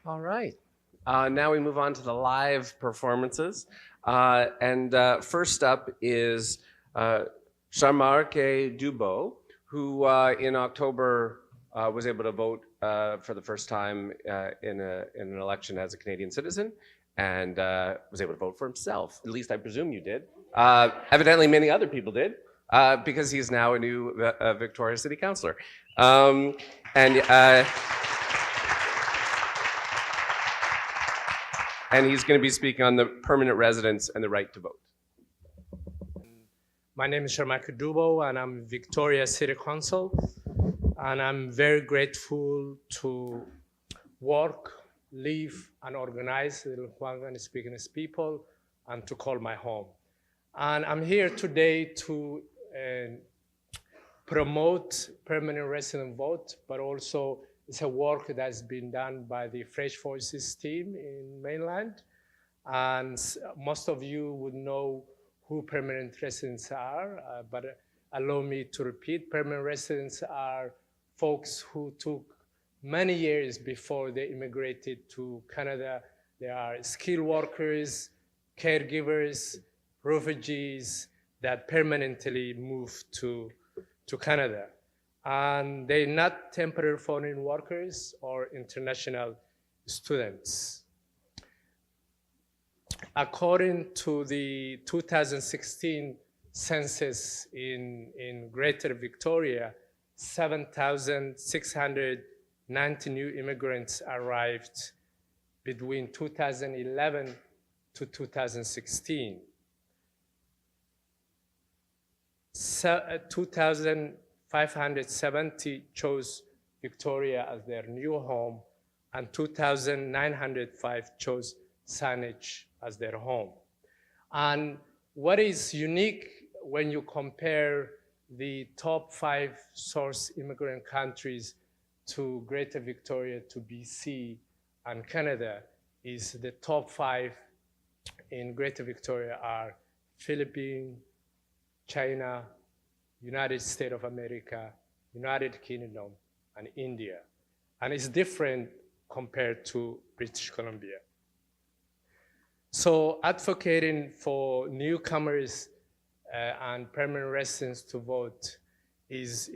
All right. Now we move on to the live performances. First up is SHARMARKE DUBOW, who in October was able to vote for the first time in an election as a Canadian citizen and was able to vote for himself. At least I presume you did. Evidently many other people did because he's now a new Victoria City Councillor. And he's going to be speaking on the permanent residence and the right to vote. My name is SHARMARKE DUBOW, and I'm Victoria City Council. And I'm very grateful to work, live, and organize the Lhuangan speaking people and to call my home. And I'm here today to promote permanent resident vote, but also it's a work that's been done by the Fresh Voices team in mainland. And most of you would know who permanent residents are, but allow me to repeat, permanent residents are folks who took many years before they immigrated to Canada. They are skilled workers, caregivers, refugees that permanently moved to Canada. And they're not temporary foreign workers or international students. According to the 2016 census in Greater Victoria, 7,690 new immigrants arrived between 2011 to 2016. 2,570 chose Victoria as their new home, and 2,905 chose Saanich as their home. And what is unique when you compare the top 5 source immigrant countries to Greater Victoria, to BC and Canada, is the top 5 in Greater Victoria are Philippines, China, United States of America, United Kingdom, and India. And it's different compared to British Columbia. So advocating for newcomers and permanent residents to vote is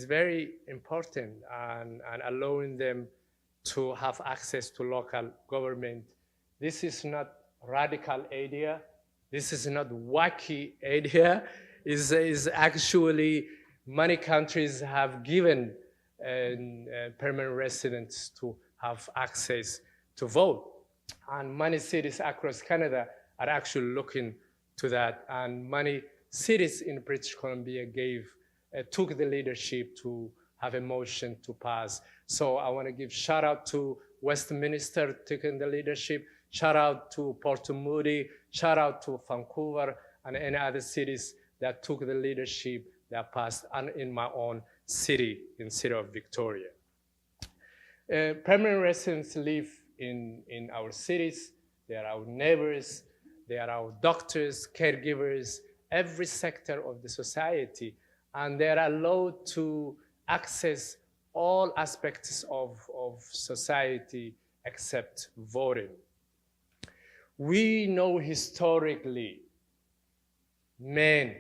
very important, and allowing them to have access to local government. This is not radical idea. This is not wacky idea. Is actually many countries have given permanent residents to have access to vote. And many cities across Canada are actually looking to that. And many cities in British Columbia took the leadership to have a motion to pass. So I want to give shout out to Westminster taking the leadership, shout out to Port Moody, shout out to Vancouver and any other cities that took the leadership that passed, and in my own city, in city of Victoria. Permanent residents live in our cities. They are our neighbors. They are our doctors, caregivers, every sector of the society. And they are allowed to access all aspects of society except voting. We know historically men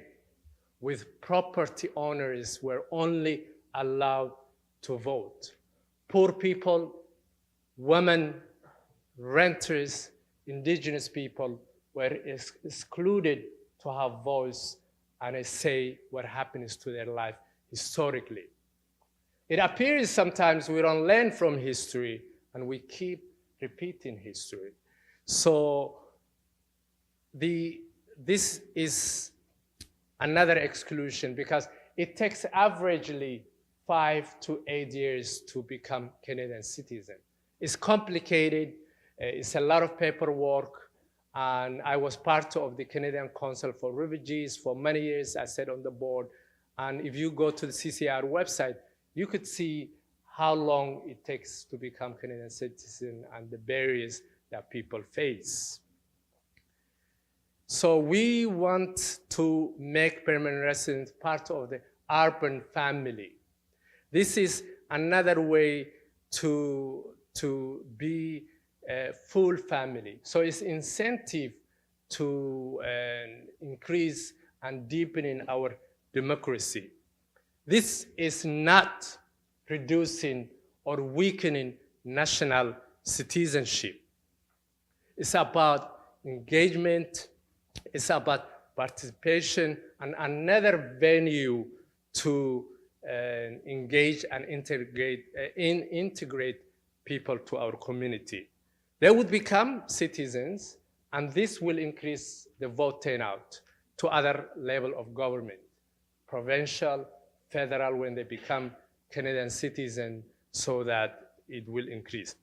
with property owners were only allowed to vote. Poor people, women, renters, indigenous people were excluded to have voice and a say what happens to their life historically. It appears sometimes we don't learn from history and we keep repeating history. So this is another exclusion because it takes averagely 5 to 8 years to become Canadian citizen. It's complicated, it's a lot of paperwork, and I was part of the Canadian Council for Refugees for many years. I sat on the board, and if you go to the CCR website, you could see how long it takes to become Canadian citizen and the barriers that people face. So we want to make permanent residents part of the urban family. This is another way to be full family. So it's incentive to increase and deepening our democracy. This is not reducing or weakening national citizenship. It's about engagement, it's about participation, and another venue to engage and integrate people to our community. They would become citizens, and this will increase the vote turnout to other level of government, provincial, federal, when they become Canadian citizens, so that it will increase.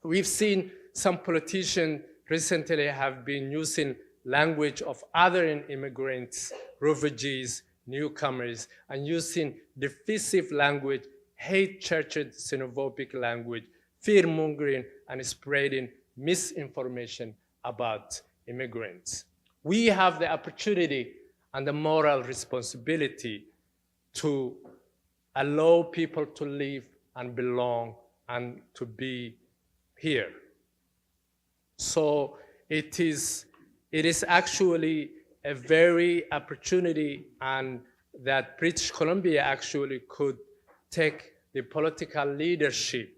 We've seen some politicians recently have been using language of other immigrants, refugees, newcomers, and using divisive language, hate-churched xenophobic language, fear-mongering, and spreading misinformation about immigrants. We have the opportunity and the moral responsibility to allow people to live and belong and to be here. So it is actually a very opportunity, and that British Columbia actually could take the political leadership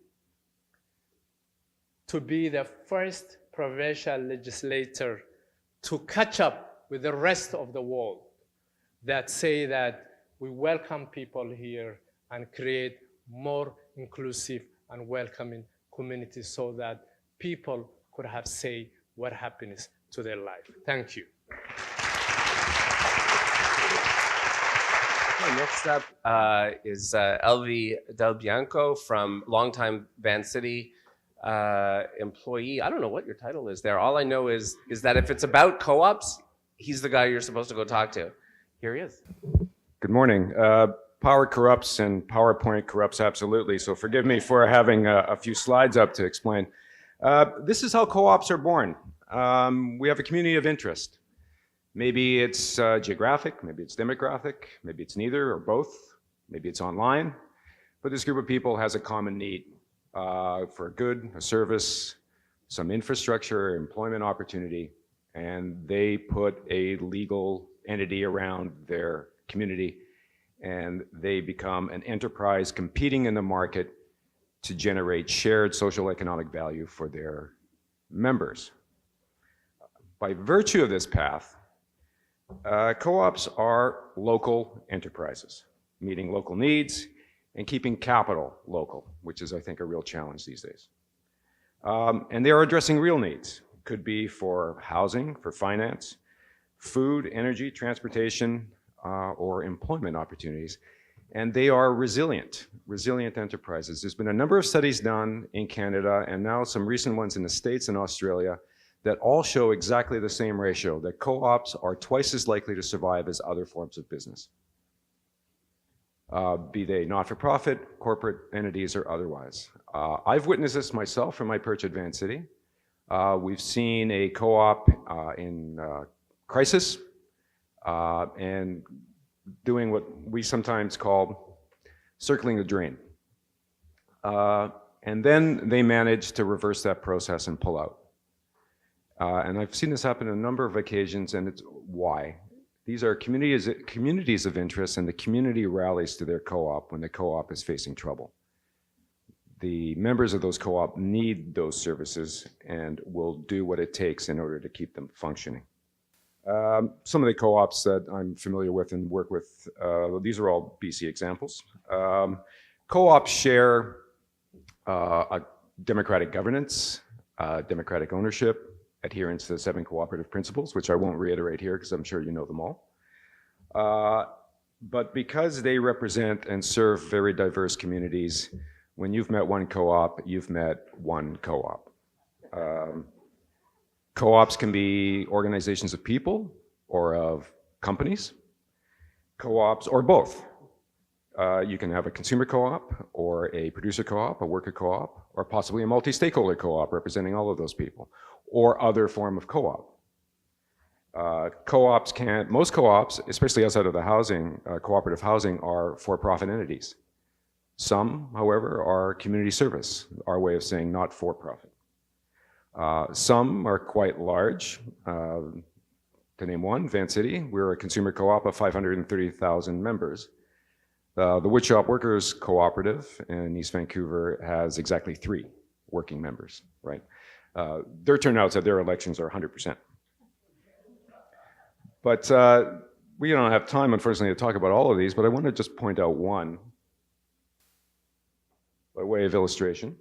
to be the first provincial legislator to catch up with the rest of the world that say that we welcome people here and create more inclusive and welcoming communities so that people could have say what happens to their life. Thank you. Okay, next up is ELVY Del Bianco, from longtime Van City employee. I don't know what your title is there. All I know is that if it's about co-ops, he's the guy you're supposed to go talk to. Here he is. Good morning. Power corrupts and PowerPoint corrupts absolutely, so forgive me for having a few slides up to explain. This is how co-ops are born. We have a community of interest. Maybe it's geographic, maybe it's demographic, maybe it's neither or both, maybe it's online, but this group of people has a common need for a good, a service, some infrastructure, employment opportunity, and they put a legal entity around their community, and they become an enterprise competing in the market to generate shared social economic value for their members. By virtue of this path, co-ops are local enterprises, meeting local needs and keeping capital local, which is, I think, a real challenge these days. And they are addressing real needs. Could be for housing, for finance, food, energy, transportation, or employment opportunities. And they are resilient enterprises. There's been a number of studies done in Canada and now some recent ones in the States and Australia that all show exactly the same ratio, that co-ops are twice as likely to survive as other forms of business. Be they not-for-profit, corporate entities, or otherwise. I've witnessed this myself from my perch at Van City. We've seen a co-op in crisis and doing what we sometimes call circling the drain. And then they managed to reverse that process and pull out. And I've seen this happen on a number of occasions, and it's why. These are communities of interest, and the community rallies to their co-op when the co-op is facing trouble. The members of those co-op need those services and will do what it takes in order to keep them functioning. Some of the co-ops that I'm familiar with and work with, these are all BC examples. Co-ops share a democratic governance, democratic ownership, adherence to the 7 cooperative principles, which I won't reiterate here because I'm sure you know them all. But because they represent and serve very diverse communities, when you've met one co-op, you've met one co-op. Co-ops can be organizations of people or of companies. Co-ops, or both. You can have a consumer co-op or a producer co-op, a worker co-op, or possibly a multi-stakeholder co-op representing all of those people, or other form of co-op. Most co-ops, especially outside of the housing, cooperative housing, are for-profit entities. Some, however, are community service, our way of saying not for-profit. Some are quite large. To name one, Van City, we're a consumer co-op of 530,000 members. The Woodshop Workers Cooperative in East Vancouver has exactly 3 working members, right? Their turnouts at their elections are 100%. But we don't have time, unfortunately, to talk about all of these, but I want to just point out one by way of illustration.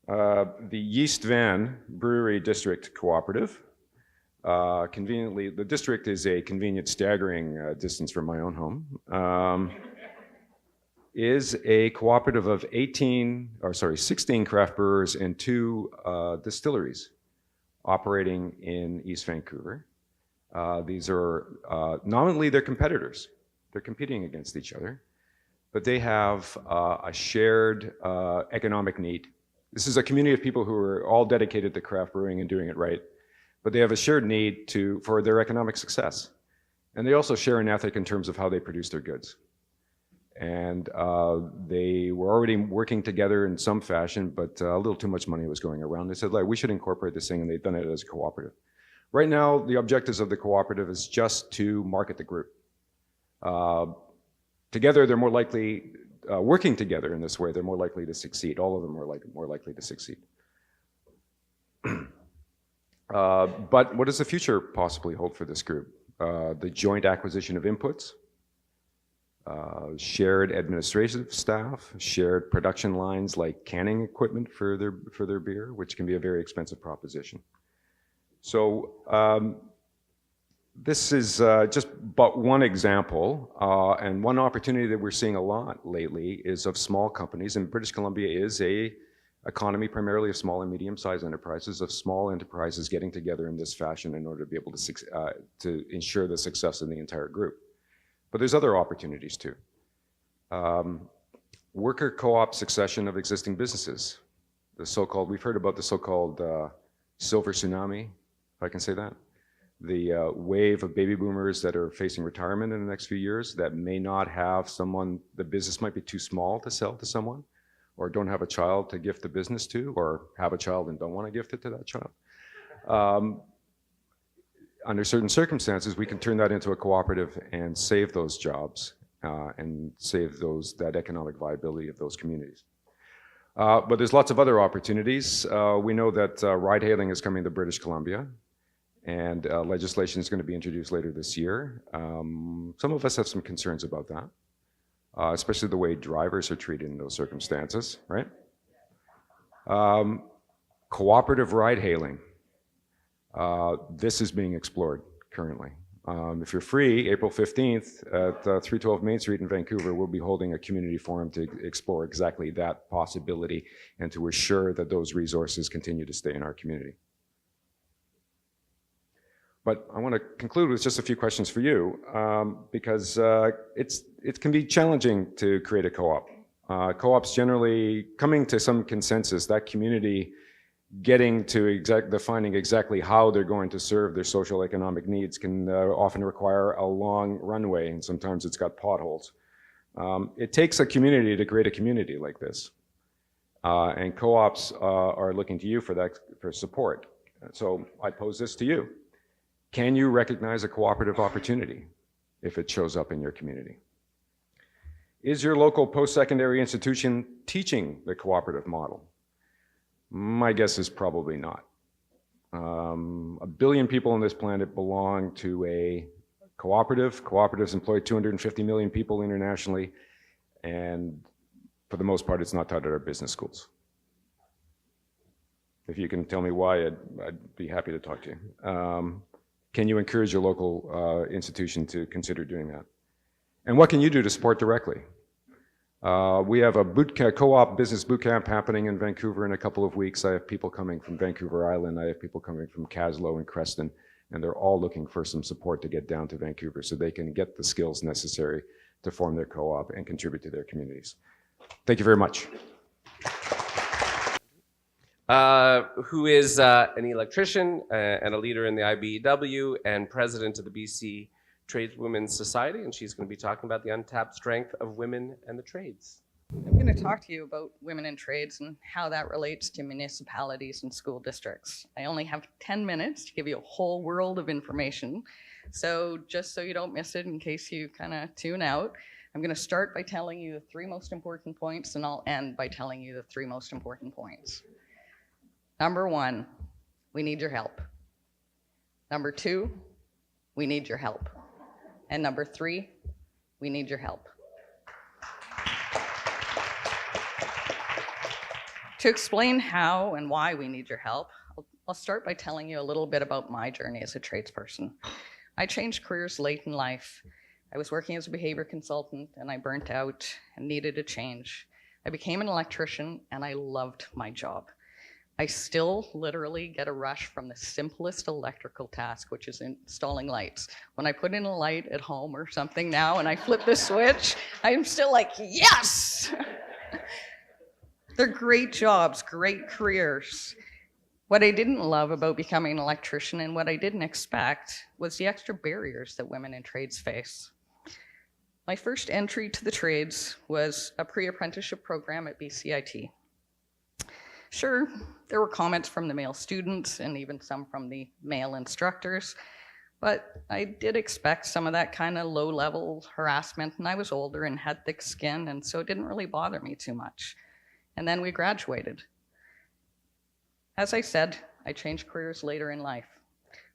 The Yeast Van Brewery District Cooperative. Conveniently, the district is a convenient staggering distance from my own home. Is a cooperative of 16 craft brewers and 2 distilleries operating in East Vancouver. These are nominally they're competitors. They're competing against each other, but they have a shared economic need. This is a community of people who are all dedicated to craft brewing and doing it right, but they have a shared need for their economic success. And they also share an ethic in terms of how they produce their goods. And they were already working together in some fashion, but a little too much money was going around. They said, like, we should incorporate this thing, and they've done it as a cooperative. Right now, the objectives of the cooperative is just to market the group. Together, they're more likely, working together in this way, they're more likely to succeed. All of them are more likely to succeed. But what does the future possibly hold for this group? The joint acquisition of inputs, shared administrative staff, shared production lines like canning equipment for their beer, which can be a very expensive proposition. So this is just but one example, and one opportunity that we're seeing a lot lately is of small companies, and British Columbia is a economy primarily of small and medium-sized enterprises, of small enterprises getting together in this fashion in order to be able to ensure the success of the entire group. But there's other opportunities too. Worker co-op succession of existing businesses. We've heard about the so-called silver tsunami, if I can say that. The wave of baby boomers that are facing retirement in the next few years that may not have someone, the business might be too small to sell to someone, or don't have a child to gift the business to, or have a child and don't want to gift it to that child. Under certain circumstances, we can turn that into a cooperative and save those jobs and save that economic viability of those communities. But there's lots of other opportunities. We know that ride-hailing is coming to British Columbia, and legislation is going to be introduced later this year. Some of us have some concerns about that, especially the way drivers are treated in those circumstances, right? Cooperative ride-hailing. This is being explored currently. If you're free, April 15th at 312 Main Street in Vancouver, we'll be holding a community forum to explore exactly that possibility and to assure that those resources continue to stay in our community. But I want to conclude with just a few questions for you, because it can be challenging to create a co-op. Co-ops generally coming to some consensus, that community getting to defining exactly how they're going to serve their social economic needs can often require a long runway, and sometimes it's got potholes. It takes a community to create a community like this, and co-ops are looking to you for support. So I pose this to you. Can you recognize a cooperative opportunity if it shows up in your community? Is your local post-secondary institution teaching the cooperative model? My guess is probably not. 1 billion people on this planet belong to a cooperative. Cooperatives employ 250 million people internationally, and for the most part, it's not taught at our business schools. If you can tell me why, I'd be happy to talk to you. Can you encourage your local institution to consider doing that? And what can you do to support directly? We have a co-op business boot camp happening in Vancouver in a couple of weeks. I have people coming from Vancouver Island. I have people coming from Caslow and Creston, and they're all looking for some support to get down to Vancouver so they can get the skills necessary to form their co-op and contribute to their communities. Thank you very much. Who is an electrician and a leader in the IBEW and president of the BC Tradeswomen's Society, and she's going to be talking about the untapped strength of women and the trades. I'm going to talk to you about women in trades and how that relates to municipalities and school districts. I only have 10 minutes to give you a whole world of information. So just so you don't miss it in case you kind of tune out, I'm going to start by telling you the 3 most important points, and I'll end by telling you the 3 most important points. Number 1, we need your help. Number 2, we need your help. And number 3, we need your help. To explain how and why we need your help, I'll start by telling you a little bit about my journey as a tradesperson. I changed careers late in life. I was working as a behavior consultant and I burnt out and needed a change. I became an electrician and I loved my job. I still literally get a rush from the simplest electrical task, which is installing lights. When I put in a light at home or something now and I flip the switch, I'm still like, yes! They're great jobs, great careers. What I didn't love about becoming an electrician and what I didn't expect was the extra barriers that women in trades face. My first entry to the trades was a pre-apprenticeship program at BCIT. Sure, there were comments from the male students and even some from the male instructors, but I did expect some of that kind of low-level harassment, and I was older and had thick skin, and so it didn't really bother me too much. And then we graduated. As I said, I changed careers later in life.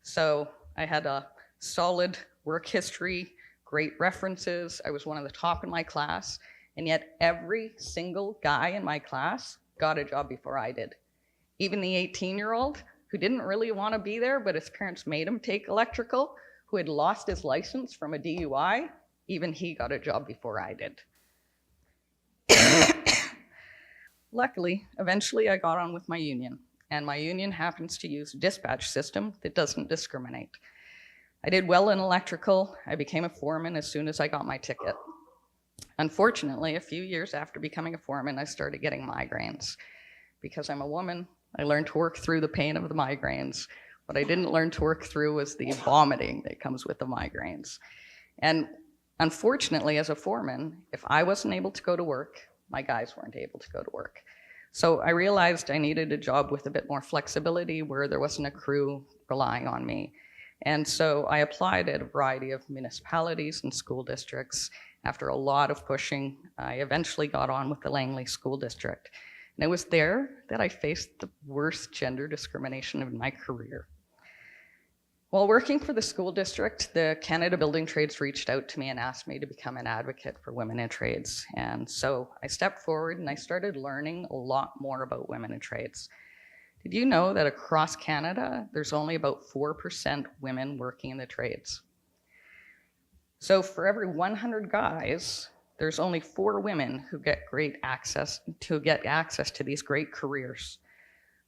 So I had a solid work history, great references. I was one of the top in my class, and yet every single guy in my class got a job before I did. Even the 18-year-old who didn't really want to be there, but his parents made him take electrical, who had lost his license from a DUI, even he got a job before I did. Luckily, eventually I got on with my union, and my union happens to use a dispatch system that doesn't discriminate. I did well in electrical. I became a foreman as soon as I got my ticket. Unfortunately, a few years after becoming a foreman, I started getting migraines. Because I'm a woman, I learned to work through the pain of the migraines. What I didn't learn to work through was the vomiting that comes with the migraines. And unfortunately, as a foreman, if I wasn't able to go to work, my guys weren't able to go to work. So I realized I needed a job with a bit more flexibility where there wasn't a crew relying on me. And so I applied at a variety of municipalities and school districts. After a lot of pushing, I eventually got on with the Langley School District. And it was there that I faced the worst gender discrimination of my career. While working for the school district, the Canada Building Trades reached out to me and asked me to become an advocate for women in trades. And so I stepped forward and I started learning a lot more about women in trades. Did you know that across Canada, there's only about 4% women working in the trades? So for every 100 guys, there's only 4 women who get access to these great careers.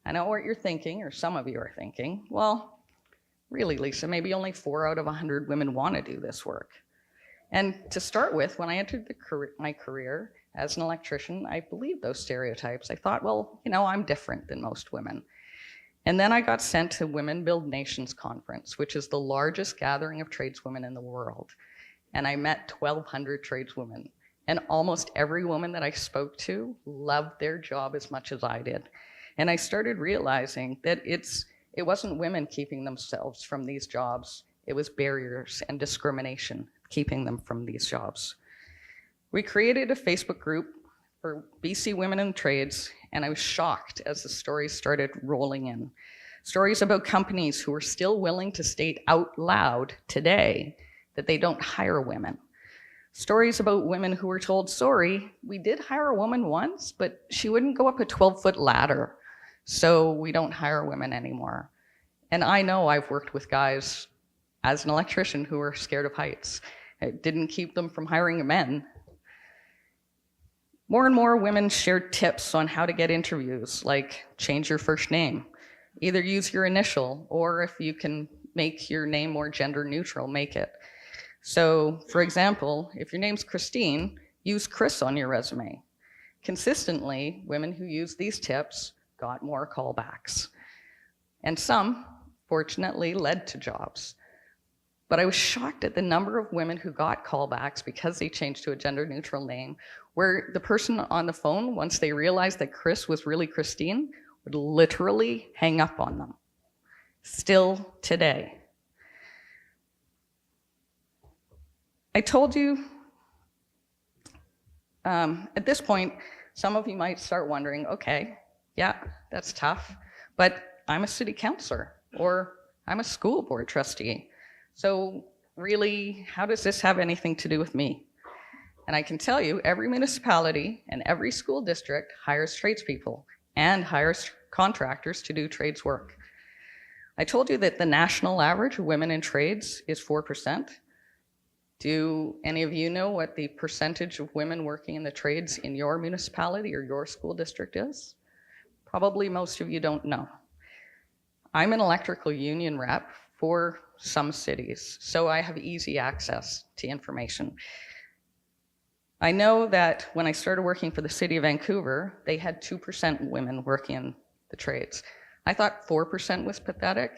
I know what you're thinking, or some of you are thinking, well, really, Lisa, maybe only 4 out of 100 women want to do this work. And to start with, when I entered my career as an electrician, I believed those stereotypes. I thought, well, you know, I'm different than most women. And then I got sent to Women Build Nations Conference, which is the largest gathering of tradeswomen in the world. And I met 1,200 tradeswomen. And almost every woman that I spoke to loved their job as much as I did. And I started realizing that it wasn't women keeping themselves from these jobs. It was barriers and discrimination keeping them from these jobs. We created a Facebook group for BC Women in Trades, and I was shocked as the stories started rolling in. Stories about companies who are still willing to state out loud today that they don't hire women. Stories about women who were told, sorry, we did hire a woman once, but she wouldn't go up a 12-foot ladder, so we don't hire women anymore. And I know I've worked with guys as an electrician who are scared of heights. It didn't keep them from hiring men. More and more women shared tips on how to get interviews, like change your first name. Either use your initial, or if you can make your name more gender neutral, make it. So, for example, if your name's Christine, use Chris on your resume. Consistently, women who used these tips got more callbacks. And some, fortunately, led to jobs. But I was shocked at the number of women who got callbacks because they changed to a gender-neutral name, where the person on the phone, once they realized that Chris was really Christine, would literally hang up on them. Still today. I told you, at this point, some of you might start wondering, okay, yeah, that's tough, but I'm a city councillor, or I'm a school board trustee. So really, how does this have anything to do with me? And I can tell you, every municipality and every school district hires tradespeople and hires contractors to do trades work. I told you that the national average of women in trades is 4%. Do any of you know what the percentage of women working in the trades in your municipality or your school district is? Probably most of you don't know. I'm an electrical union rep for some cities, so I have easy access to information. I know that when I started working for the city of Vancouver, they had 2% women working in the trades. I thought 4% was pathetic.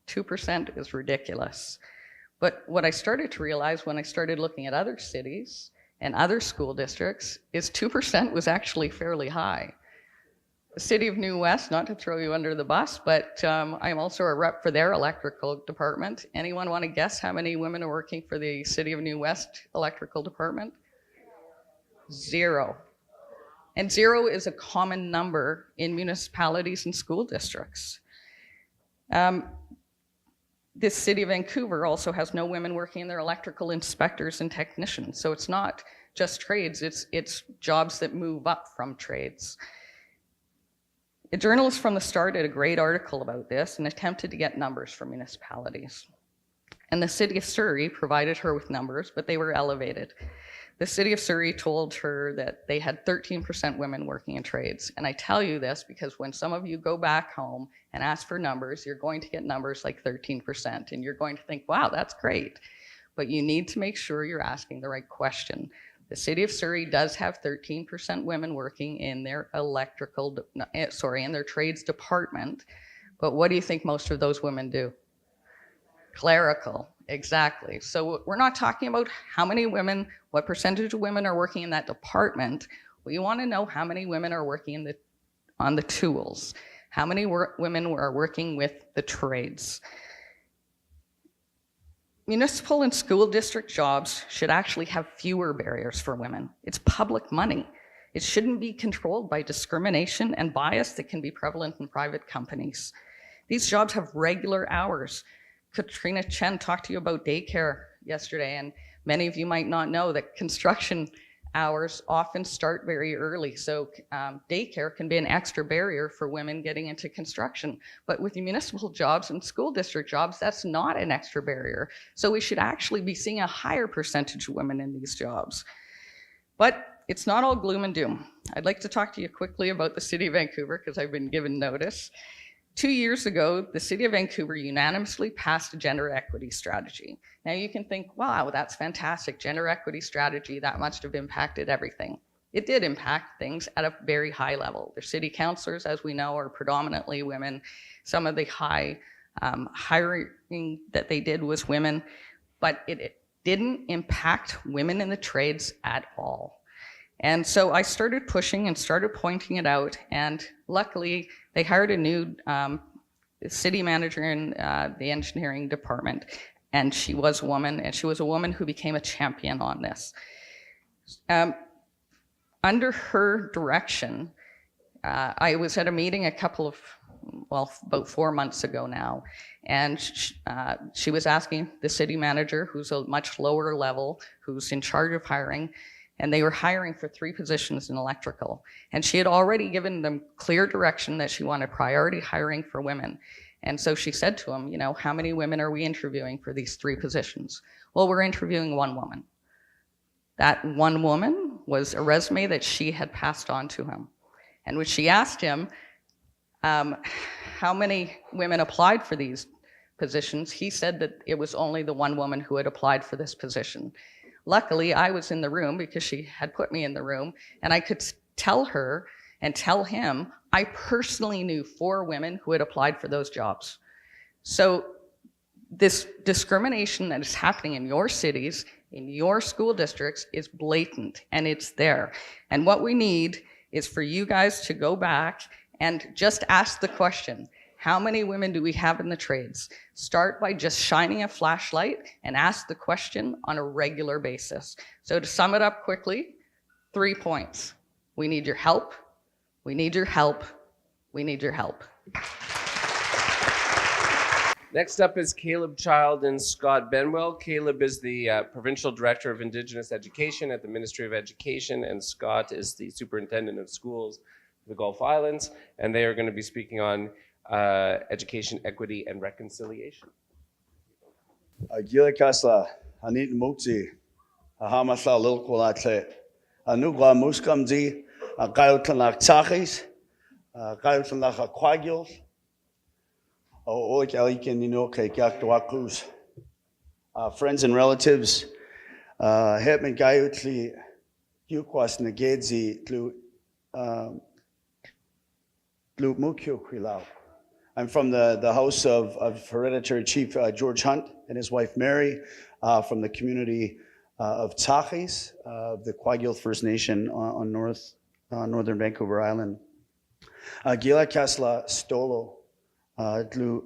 2% is ridiculous. But what I started to realize when I started looking at other cities and other school districts is 2% was actually fairly high. The city of New West, not to throw you under the bus, but I'm also a rep for their electrical department. Anyone want to guess how many women are working for the city of New West electrical department? 0. And 0 is a common number in municipalities and school districts. This city of Vancouver also has no women working in their electrical inspectors and technicians. So it's not just trades, it's jobs that move up from trades. A journalist from the Star did a great article about this and attempted to get numbers from municipalities. And the city of Surrey provided her with numbers, but they were elevated. The city of Surrey told her that they had 13% women working in trades. And I tell you this because when some of you go back home and ask for numbers, you're going to get numbers like 13%, and you're going to think, wow, that's great. But you need to make sure you're asking the right question. The city of Surrey does have 13% women working in their in their trades department. But what do you think most of those women do? Clerical, exactly. So we're not talking about how many women, what percentage of women are working in that department. We want to know how many women are working on the tools. How many women are working with the trades. Municipal and school district jobs should actually have fewer barriers for women. It's public money. It shouldn't be controlled by discrimination and bias that can be prevalent in private companies. These jobs have regular hours. Katrina Chen talked to you about daycare yesterday, and many of you might not know that construction hours often start very early. So daycare can be an extra barrier for women getting into construction. But with municipal jobs and school district jobs, that's not an extra barrier. So we should actually be seeing a higher percentage of women in these jobs. But it's not all gloom and doom. I'd like to talk to you quickly about the city of Vancouver because I've been given notice. 2 years ago, the city of Vancouver unanimously passed a gender equity strategy. Now you can think, wow, that's fantastic. Gender equity strategy, that must have impacted everything. It did impact things at a very high level. The city councillors, as we know, are predominantly women. Some of the high hiring that they did was women, but it didn't impact women in the trades at all. And so I started pushing and started pointing it out, and luckily they hired a new city manager in the engineering department, and she was a woman, and she was a woman who became a champion on this. Under her direction, I was at a meeting about 4 months ago now, and she was asking the city manager, who's a much lower level, who's in charge of hiring, and they were hiring for 3 positions in electrical. And she had already given them clear direction that she wanted priority hiring for women. And so she said to him, you know, how many women are we interviewing for these 3 positions? Well, we're interviewing 1 woman. That 1 woman was a resume that she had passed on to him. And when she asked him how many women applied for these positions, he said that it was only the 1 woman who had applied for this position. Luckily, I was in the room because she had put me in the room, and I could tell her and tell him I personally knew 4 women who had applied for those jobs. So This discrimination that is happening in your cities, in your school districts, is blatant, and it's there. And what we need is for you guys to go back and just ask the question, how many women do we have in the trades? Start by just shining a flashlight and ask the question on a regular basis. So to sum it up quickly, 3 points. We need your help. We need your help. We need your help. Next up is KALEB Child and Scott BENWELL. KALEB is the Provincial Director of Indigenous Education at the Ministry of Education, and Scott is the Superintendent of Schools for the Gulf Islands, and they are going to be speaking on education, equity, and reconciliation. Gila kasla, anit mukti, ahamasla lilkulate, anugla muskamzi, gayutanlak tachis, gayutanlak aquagios, friends and relatives, hetman gayutli, yukwas negedzi, tlu mukyo kwilau. I'm from the house of Hereditary Chief George Hunt and his wife Mary, from the community of Tachis, the Kwagil First Nation on northern Vancouver Island. Gila Kasla Stolo, Dlu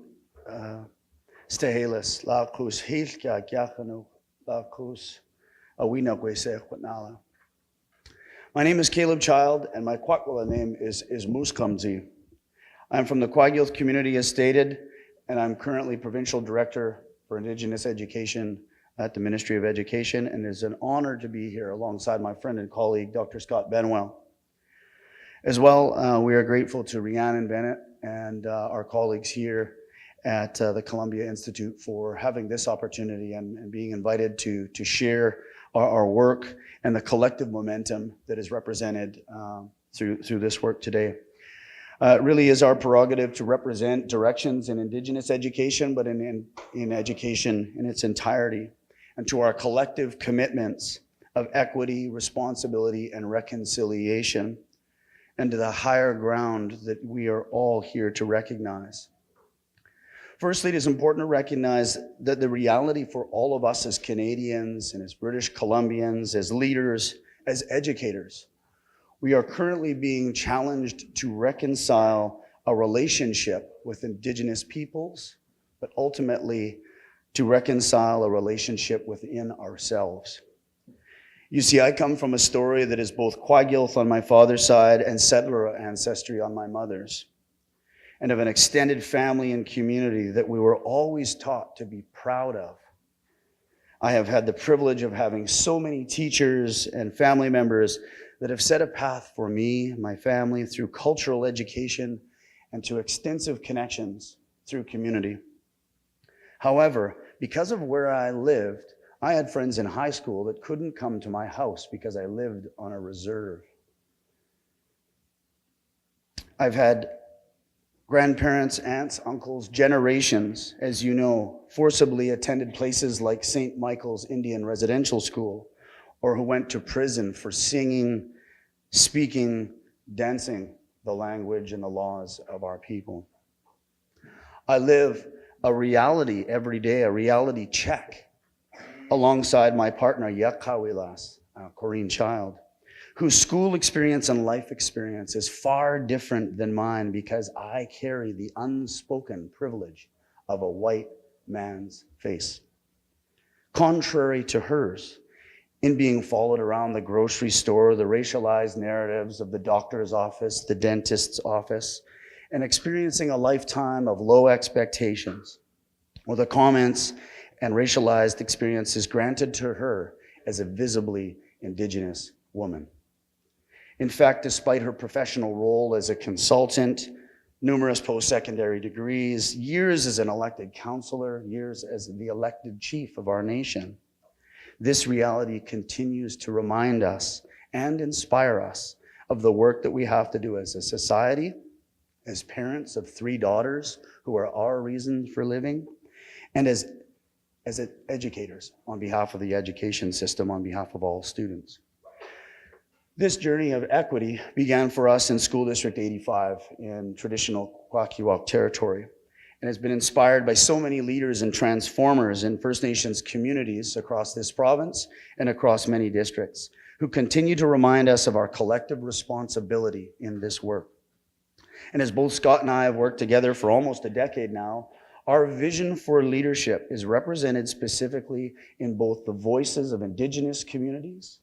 Stehelis, La Kus Hilka Gyakanu, La Kus Awina Gwese Kwatnala. My name is KALEB Child, and my Kwakwala name is Muskamzi. I'm from the Kwagil community, as stated, and I'm currently Provincial Director for Indigenous Education at the Ministry of Education, and it is an honor to be here alongside my friend and colleague, Dr. Scott BENWELL. As well, we are grateful to Rhiannon Bennett and our colleagues here at the Columbia Institute for having this opportunity and being invited to share our work and the collective momentum that is represented through this work today. It really is our prerogative to represent directions in Indigenous education, but in education in its entirety, and to our collective commitments of equity, responsibility, and reconciliation, and to the higher ground that we are all here to recognize. Firstly, it is important to recognize that the reality for all of us as Canadians and as British Columbians, as leaders, as educators, we are currently being challenged to reconcile a relationship with Indigenous peoples, but ultimately to reconcile a relationship within ourselves. You see, I come from a story that is both Kwagilth on my father's side and settler ancestry on my mother's, and of an extended family and community that we were always taught to be proud of. I have had the privilege of having so many teachers and family members that have set a path for me, my family, through cultural education and to extensive connections through community. However, because of where I lived, I had friends in high school that couldn't come to my house because I lived on a reserve. I've had grandparents, aunts, uncles, generations, as you know, forcibly attended places like St. Michael's Indian Residential School, or who went to prison for singing, speaking, dancing the language and the laws of our people. I live a reality every day, a reality check, alongside my partner, Yakawilas, Corinne Child, whose school experience and life experience is far different than mine because I carry the unspoken privilege of a white man's face. Contrary to hers, in being followed around the grocery store, the racialized narratives of the doctor's office, the dentist's office, and experiencing a lifetime of low expectations, or the comments and racialized experiences granted to her as a visibly Indigenous woman. In fact, despite her professional role as a consultant, numerous post-secondary degrees, years as an elected councillor, years as the elected chief of our nation, this reality continues to remind us and inspire us of the work that we have to do as a society, as parents of 3 daughters who are our reason for living, and as educators on behalf of the education system, on behalf of all students. This journey of equity began for us in School District 85 in traditional Kwakiwak territory. and has been inspired by so many leaders and transformers in First Nations communities across this province and across many districts, who continue to remind us of our collective responsibility in this work. And as both Scott and I have worked together for almost a decade now, our vision for leadership is represented specifically in both the voices of Indigenous communities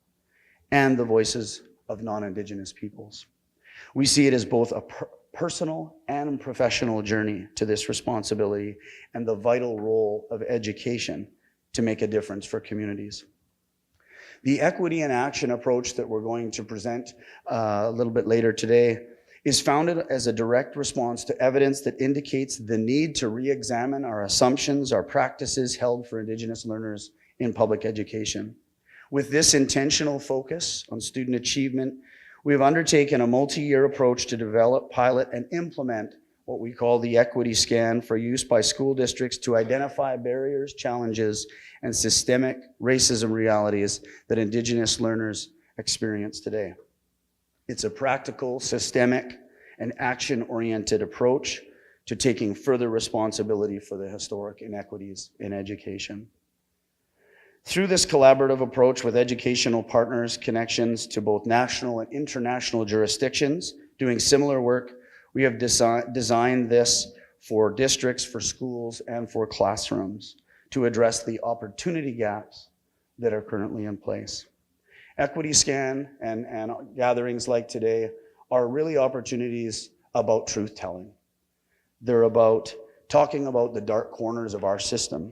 and the voices of non-Indigenous peoples. We see it as both a personal and professional journey to this responsibility and the vital role of education to make a difference for communities. The equity and action approach that we're going to present a little bit later today is founded as a direct response to evidence that indicates the need to re-examine our assumptions, our practices held for Indigenous learners in public education. With this intentional focus on student achievement, we have undertaken a multi-year approach to develop, pilot, and implement what we call the equity scan for use by school districts to identify barriers, challenges, and systemic racism realities that Indigenous learners experience today. It's a practical, systemic, and action-oriented approach to taking further responsibility for the historic inequities in education. Through this collaborative approach with educational partners, connections to both national and international jurisdictions doing similar work, we have designed this for districts, for schools, and for classrooms to address the opportunity gaps that are currently in place. Equity Scan and gatherings like today are really opportunities about truth-telling. They're about talking about the dark corners of our system.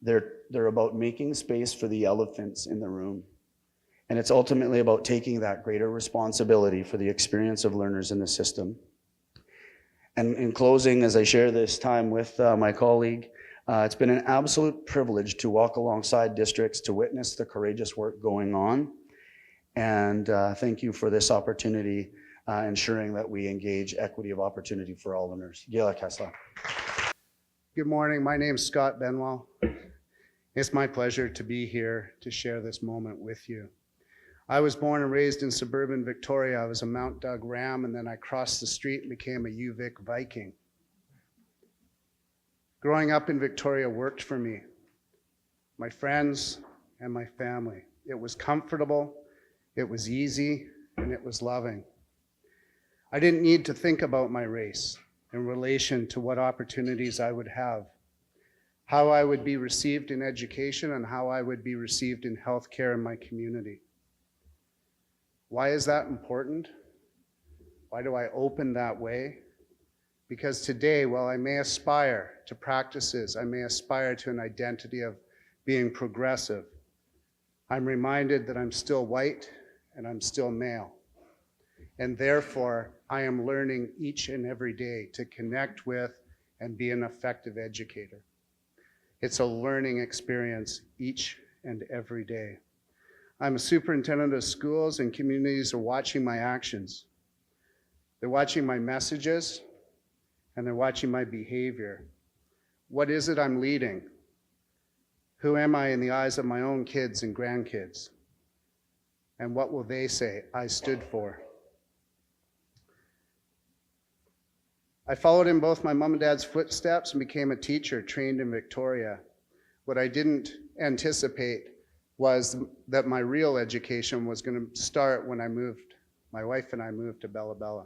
They're about making space for the elephants in the room. And it's ultimately about taking that greater responsibility for the experience of learners in the system. And in closing, as I share this time with my colleague, it's been an absolute privilege to walk alongside districts to witness the courageous work going on. And thank you for this opportunity, ensuring that we engage equity of opportunity for all learners. Gila Kasla. Good morning, my name is Scott Benwell. It's my pleasure to be here to share this moment with you. I was born and raised in suburban Victoria. I was a Mount Doug Ram, and then I crossed the street and became a UVic Viking. Growing up in Victoria worked for me, my friends, and my family. It was comfortable, it was easy, and it was loving. I didn't need to think about my race in relation to what opportunities I would have, how I would be received in education, and how I would be received in healthcare in my community. Why is that important? Why do I open that way? Because today, while I may aspire to practices, I may aspire to an identity of being progressive, I'm reminded that I'm still white and I'm still male. And therefore, I am learning each and every day to connect with and be an effective educator. It's a learning experience each and every day. I'm a superintendent of schools, and communities are watching my actions. They're watching my messages, and they're watching my behavior. What is it I'm leading? Who am I in the eyes of my own kids and grandkids? And what will they say I stood for? I followed in both my mom and dad's footsteps and became a teacher trained in Victoria. What I didn't anticipate was that my real education was going to start when my wife and I moved to Bella Bella.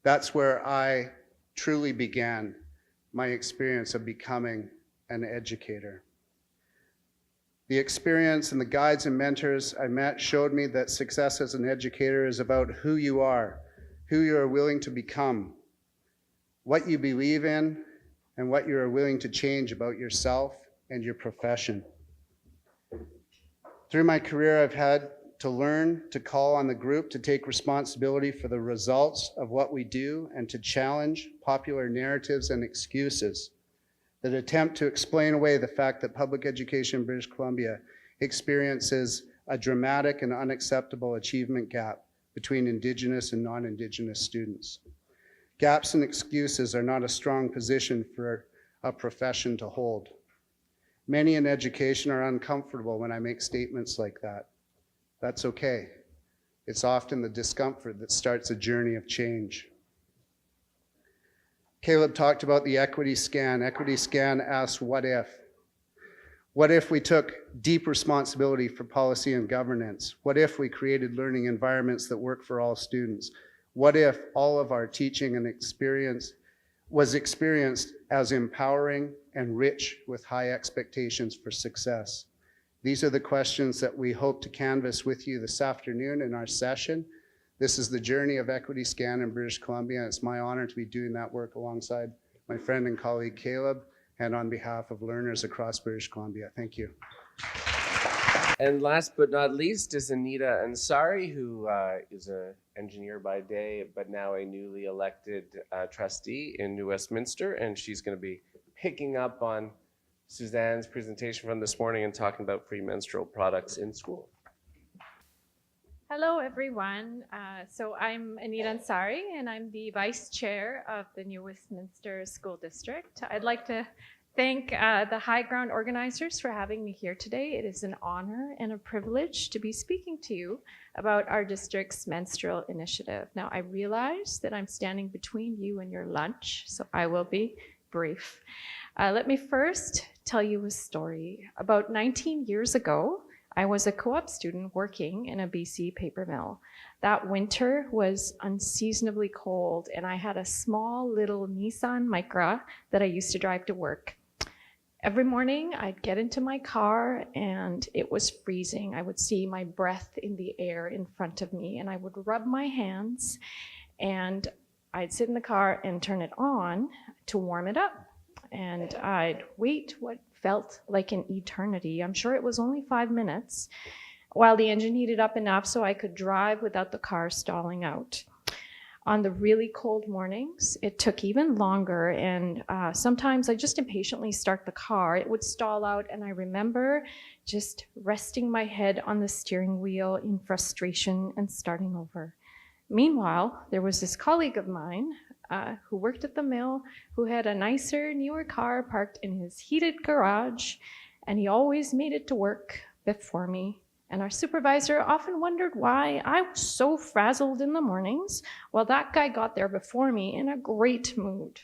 That's where I truly began my experience of becoming an educator. The experience and the guides and mentors I met showed me that success as an educator is about who you are willing to become, what you believe in, and what you are willing to change about yourself and your profession. Through my career, I've had to learn to call on the group to take responsibility for the results of what we do and to challenge popular narratives and excuses that attempt to explain away the fact that public education in British Columbia experiences a dramatic and unacceptable achievement gap between Indigenous and non-Indigenous students. Gaps and excuses are not a strong position for a profession to hold. Many in education are uncomfortable when I make statements like that. That's okay. It's often the discomfort that starts a journey of change. KALEB talked about the equity scan. Equity scan asks, what if? What if we took deep responsibility for policy and governance? What if we created learning environments that work for all students? What if all of our teaching and experience was experienced as empowering and rich with high expectations for success? These are the questions that we hope to canvass with you this afternoon in our session. This is the journey of Equity Scan in British Columbia. It's my honor to be doing that work alongside my friend and colleague KALEB, and on behalf of learners across British Columbia. Thank you. And last but not least is ANITA ANSARI, who is an engineer by day, but now a newly elected trustee in New Westminster. And she's going to be picking up on Suzanne's presentation from this morning and talking about free menstrual products in school. Hello, everyone. So I'm ANITA ANSARI, and I'm the Vice Chair of the New Westminster School District. I'd like to thank the High Ground organizers for having me here today. It is an honor and a privilege to be speaking to you about our district's menstrual initiative. Now, I realize that I'm standing between you and your lunch, so I will be brief. Let me first tell you a story. About 19 years ago, I was a co-op student working in a BC paper mill. That winter was unseasonably cold, and I had a small little Nissan Micra that I used to drive to work. Every morning, I'd get into my car, and it was freezing. I would see my breath in the air in front of me, and I would rub my hands, and I'd sit in the car and turn it on to warm it up. And I'd wait what felt like an eternity. I'm sure it was only 5 minutes while the engine heated up enough so I could drive without the car stalling out. On the really cold mornings, it took even longer, and sometimes I just impatiently start the car. It would stall out, and I remember just resting my head on the steering wheel in frustration and starting over. Meanwhile, there was this colleague of mine who worked at the mill, who had a nicer, newer car parked in his heated garage, and he always made it to work before me. And our supervisor often wondered why I was so frazzled in the mornings, while that guy got there before me in a great mood.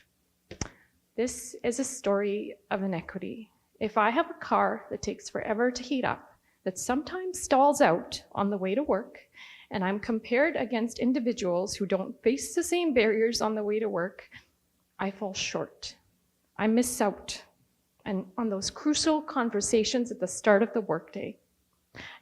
This is a story of inequity. If I have a car that takes forever to heat up, that sometimes stalls out on the way to work, and I'm compared against individuals who don't face the same barriers on the way to work, I fall short. I miss out on those crucial conversations at the start of the workday.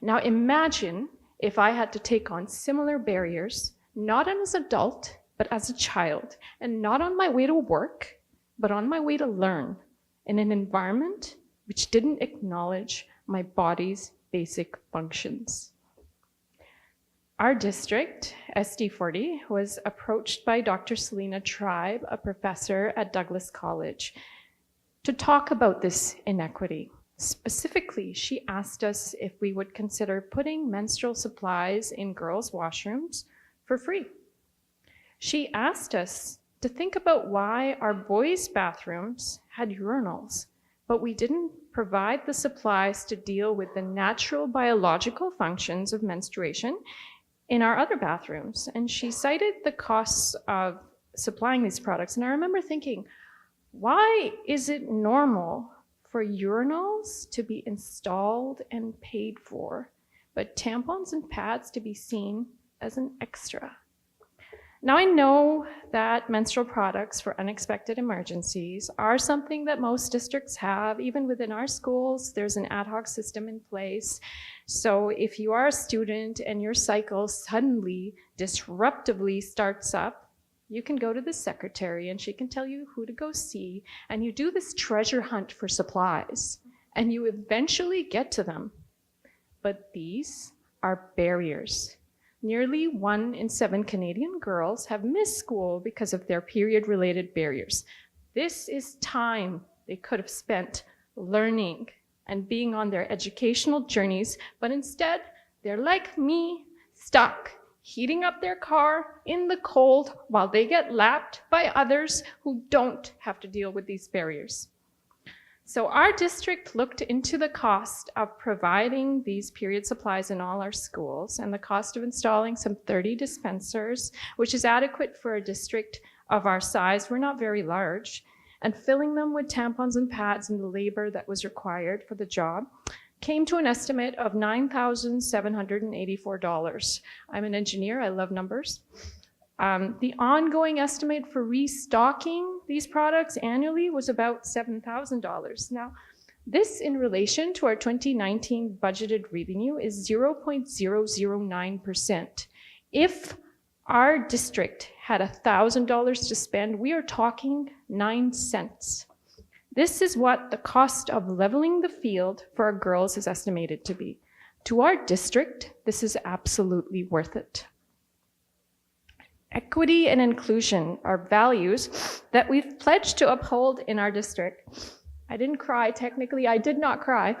Now imagine if I had to take on similar barriers, not as an adult, but as a child, and not on my way to work, but on my way to learn, in an environment which didn't acknowledge my body's basic functions. Our district, SD40, was approached by Dr. Selena Tribe, a professor at Douglas College, to talk about this inequity. Specifically, she asked us if we would consider putting menstrual supplies in girls' washrooms for free. She asked us to think about why our boys' bathrooms had urinals, but we didn't provide the supplies to deal with the natural biological functions of menstruation in our other bathrooms. And she cited the costs of supplying these products. And I remember thinking, why is it normal for urinals to be installed and paid for, but tampons and pads to be seen as an extra? Now I know that menstrual products for unexpected emergencies are something that most districts have. Even within our schools, there's an ad hoc system in place. So if you are a student and your cycle suddenly disruptively starts up, you can go to the secretary and she can tell you who to go see, and you do this treasure hunt for supplies, and you eventually get to them. But these are barriers. Nearly 1 in 7 Canadian girls have missed school because of their period-related barriers. This is time they could have spent learning and being on their educational journeys, but instead, they're like me, stuck, heating up their car in the cold while they get lapped by others who don't have to deal with these barriers. So our district looked into the cost of providing these period supplies in all our schools and the cost of installing some 30 dispensers, which is adequate for a district of our size, we're not very large, and filling them with tampons and pads and the labor that was required for the job came to an estimate of $9,784. I'm an engineer, I love numbers. The ongoing estimate for restocking these products annually was about $7,000. Now, this in relation to our 2019 budgeted revenue is 0.009%. If our district had $1,000 to spend, we are talking 9 cents. This is what the cost of leveling the field for our girls is estimated to be. To our district, this is absolutely worth it. Equity and inclusion are values that we've pledged to uphold in our district. I didn't cry, technically, I did not cry.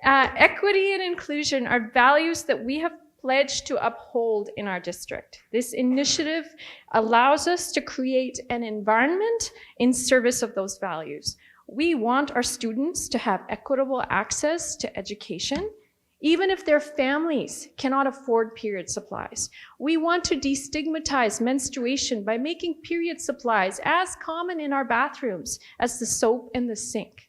Equity and inclusion are values that we have pledged to uphold in our district. This initiative allows us to create an environment in service of those values. We want our students to have equitable access to education, even if their families cannot afford period supplies. We want to destigmatize menstruation by making period supplies as common in our bathrooms as the soap and the sink.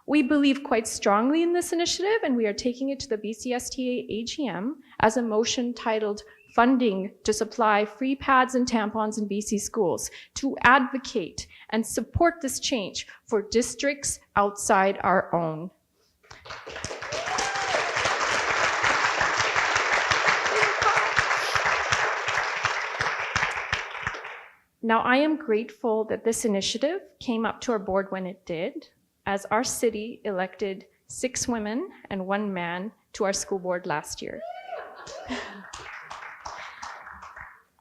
We believe quite strongly in this initiative, and we are taking it to the BCSTA AGM as a motion titled Funding to Supply Free Pads and Tampons in BC Schools to advocate and support this change for districts outside our own. Now, I am grateful that this initiative came up to our board when it did, as our city elected 6 women and 1 man to our school board last year.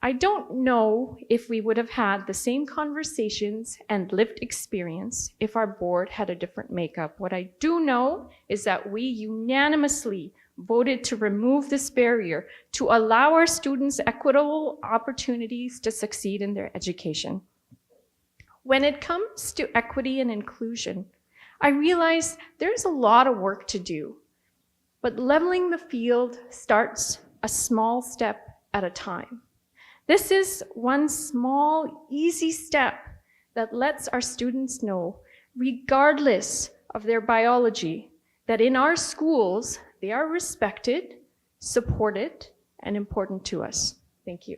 I don't know if we would have had the same conversations and lived experience if our board had a different makeup. What I do know is that we unanimously voted to remove this barrier to allow our students equitable opportunities to succeed in their education. When it comes to equity and inclusion, I realize there's a lot of work to do, but leveling the field starts a small step at a time. This is one small, easy step that lets our students know, regardless of their biology, that in our schools, they are respected, supported, and important to us. Thank you.